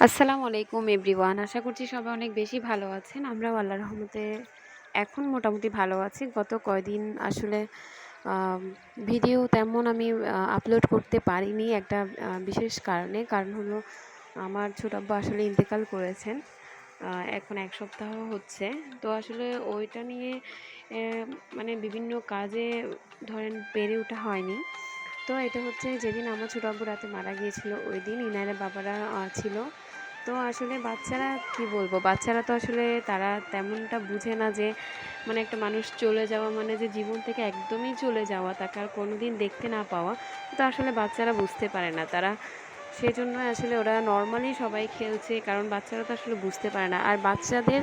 আসসালামু আলাইকুম এভরিওয়ান। আশা করছি সবাই অনেক বেশি ভালো আছেন। আমরাও আল্লাহর রহমতে এখন মোটামুটি ভালো আছি। গত কয়দিন আসলে আম ভিডিও তেমন আমি আপলোড করতে পারিনি একটা বিশেষ কারণে। কারণ হলো আমার ছোট আব্বু আসলে ইন্তেকাল করেছেন। এখন ১ সপ্তাহ হচ্ছে। তো আসলে ওইটা নিয়ে এ মানে বিভিন্ন কাজে ধরেন পেরে ওঠা হয়নি। তো এটা হচ্ছে যেদিন আমার ছোট আব্বু রাতে মারা গিয়েছিল ওইদিন ইনারা বাবারা ছিল। তো আসলে বাচ্চারা কি বলবো, বাচ্চারা তো আসলে তারা তেমনটা বুঝে না যে মানে একটা মানুষ চলে যাওয়া মানে যে জীবন থেকে একদমই চলে যাওয়া, তাকে আর কোনোদিন দেখতে না পাওয়া। তো আসলে বাচ্চারা বুঝতে পারে না। তারা সেজন্য আসলে ওরা নর্মালি সবাই খেলছে, কারণ বাচ্চারা তো আসলে বুঝতে পারে না। আর বাচ্চাদের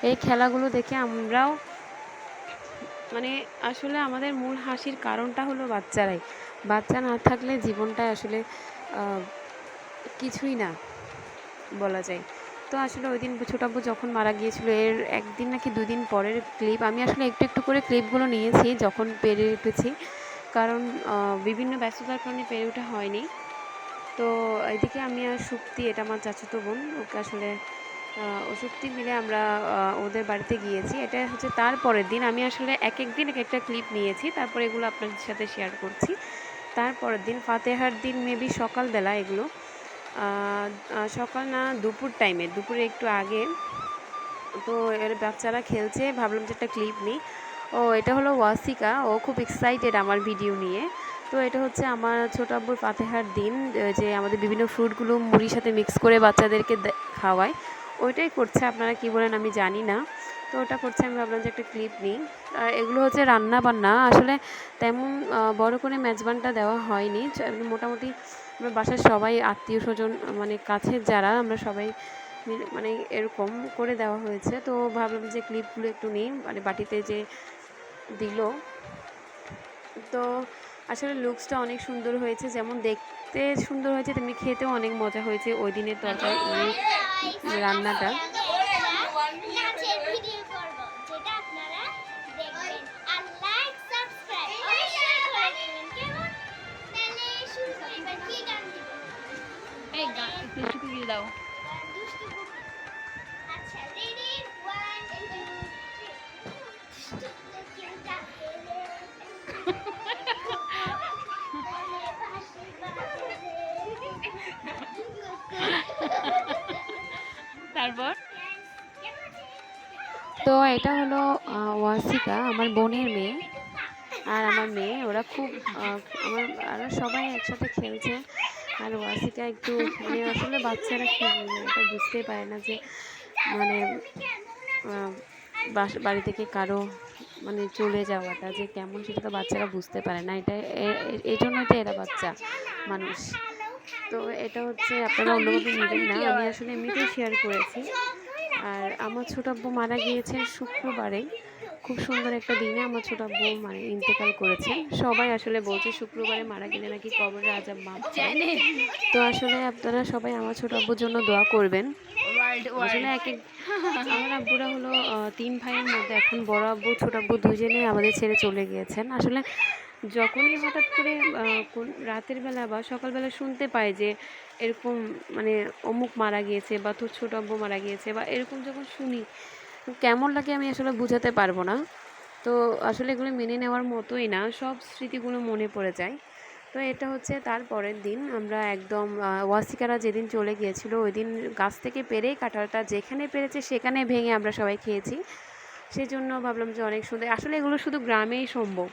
এই খেলাগুলো দেখে আমরাও মানে আসলে আমাদের মূল হাসির কারণটা হলো বাচ্চারাই। বাচ্চা না থাকলে জীবনটা আসলে কিছুই না বলা যায়। তো আসলে ওই দিন ছোট আব্বু যখন মারা গিয়েছিল এর ১ দিন নাকি ২ দিন পরের ক্লিপ আমি আসলে একটু একটু করে ক্লিপগুলো নিয়েছি যখন পেরে উঠেছি। কারণ বিভিন্ন ব্যস্ততার কারণে পেরে ওঠা হয়নি। তো এদিকে আমি আর সুপ্তি, এটা আমার চাচাতো বোন, ওকে আসলে ও সুপ্তি মিলে আমরা ওদের বাড়িতে গিয়েছি। এটা হচ্ছে তার পরের দিন। আমি আসলে একেক দিন একেকটা ক্লিপ নিয়েছি। তারপরে এগুলো আপনাদের সাথে শেয়ার করছি। তারপরের দিন ফাতেহার দিন মেবি সকালবেলা এগুলো। সকাল না দুপুর টাইমে, দুপুরে একটু আগে। তো এর বাচ্চারা খেলছে, ভাবলাম যে একটা ক্লিপ নিই। এটা হলো ওয়াসিকা, ও খুব এক্সাইটেড আমার ভিডিও নিয়ে। তো এটা হচ্ছে আমার ছোট আব্বুর ফাতেহার দিন, যে আমাদের বিভিন্ন ফ্রুটগুলো মুড়ির সাথে মিক্স করে বাচ্চাদেরকে খাওয়ায়। ওইটাই করছে, আপনারা কি বলেন আমি জানি না। তো ওটা করছে, আমি ভাবলাম যে একটা ক্লিপ নিই। আর এগুলো হচ্ছে রান্না বান্না, আসলে তেমন বড় করে মেজবানটা দেওয়া হয়নি। মোটামুটি আমার বাসার সবাই আত্মীয় স্বজন মানে কাছের যারা, আমরা সবাই মানে এরকম করে দেওয়া হয়েছে। তো ভাবলাম যে ক্লিপগুলো একটু নিই, মানে বাটিতে যে দিল। তো আসলে লুকসটা অনেক সুন্দর হয়েছে, যেমন দেখতে সুন্দর হয়েছে তেমনি খেতেও অনেক মজা হয়েছে ওই দিনের তরকারি মানে রান্নাটা। দাও তারপর তো এটা হলো ওয়াসিকা, আমার বোনের মেয়ে আর আমার মেয়ে। ওরা খুব ওরা সবাই একসাথে খেলছে। আর ওয়াসিকা একটু মানে আসলে বাচ্চারা কি বলবো, এটা বুঝতেই পারে না যে মানে বাড়ি থেকে কারো মানে চলে যাওয়াটা যে কেমন, সেটা তো বাচ্চারা বুঝতে পারে না। এটা এই জন্যই তো এরা বাচ্চা মানুষ। তো এটা হচ্ছে আপনারা অন্যভাবে নেবেন না, আমি আসলে এমনিতেই শেয়ার করেছি। আর আমার ছোট আব্বু মারা গিয়েছেন শুক্রবারে, খুব সুন্দর একটা দিনে আমার ছোট আব্বু মানে ইন্তেকাল করেছেন। সবাই আসলে বলছে শুক্রবারে মারা গেলে নাকি কবরের আযাব মাফ হয়। তো আসলে আপনারা সবাই আমার ছোট আব্বুর জন্য দোয়া করবেন। আসলে আমার আব্বুরা হলো ৩ ভাইয়ের মধ্যে এখন বড় আব্বু ছোট আব্বু দুজনেই আমাদের ছেড়ে চলে গিয়েছেন। আসলে যখনই হঠাৎ করে রাতের বেলা বা সকালবেলা শুনতে পাই যে এরকম মানে অমুক মারা গিয়েছে বা তোর ছোট আব্বু মারা গিয়েছে বা এরকম যখন শুনি, কেমন লাগে আমি আসলে বুঝাতে পারবো না। তো আসলে এগুলো মেনে নেওয়ার মতোই না, সব স্মৃতিগুলো মনে পড়ে যায়। তো এটা হচ্ছে তার পরের দিন আমরা একদম ওয়াসিকারা যেদিন চলে গিয়েছিল ওই দিন গাছ থেকে পেরে কাঁঠালটা যেখানে পেরেছে সেখানে ভেঙে আমরা সবাই খেয়েছি। সেজন্য ভাবলাম যে অনেক সুন্দর। আসলে এগুলো শুধু গ্রামেই সম্ভব,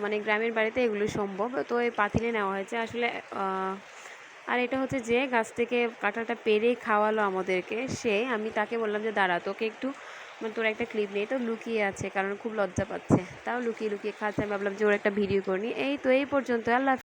মানে গ্রামের বাড়িতে এগুলো সম্ভব। তো এই পাতিলে নেওয়া হয়েছে আসলে। আর এটা হচ্ছে যে গাছ থেকে কাঁঠালটা পেরে খাওয়ালো আমাদেরকে সে, আমি তাকে বললাম যে দাঁড়া তোকে একটু মানে তোর একটা ক্লিপ নেই, তো লুকিয়ে আছে কারণ খুব লজ্জা পাচ্ছে, তাও লুকিয়ে লুকিয়ে খাচ্ছে। আমি ভাবলাম যে ওর একটা ভিডিও করে নিই। এই তো এই পর্যন্ত, আল্লাহ।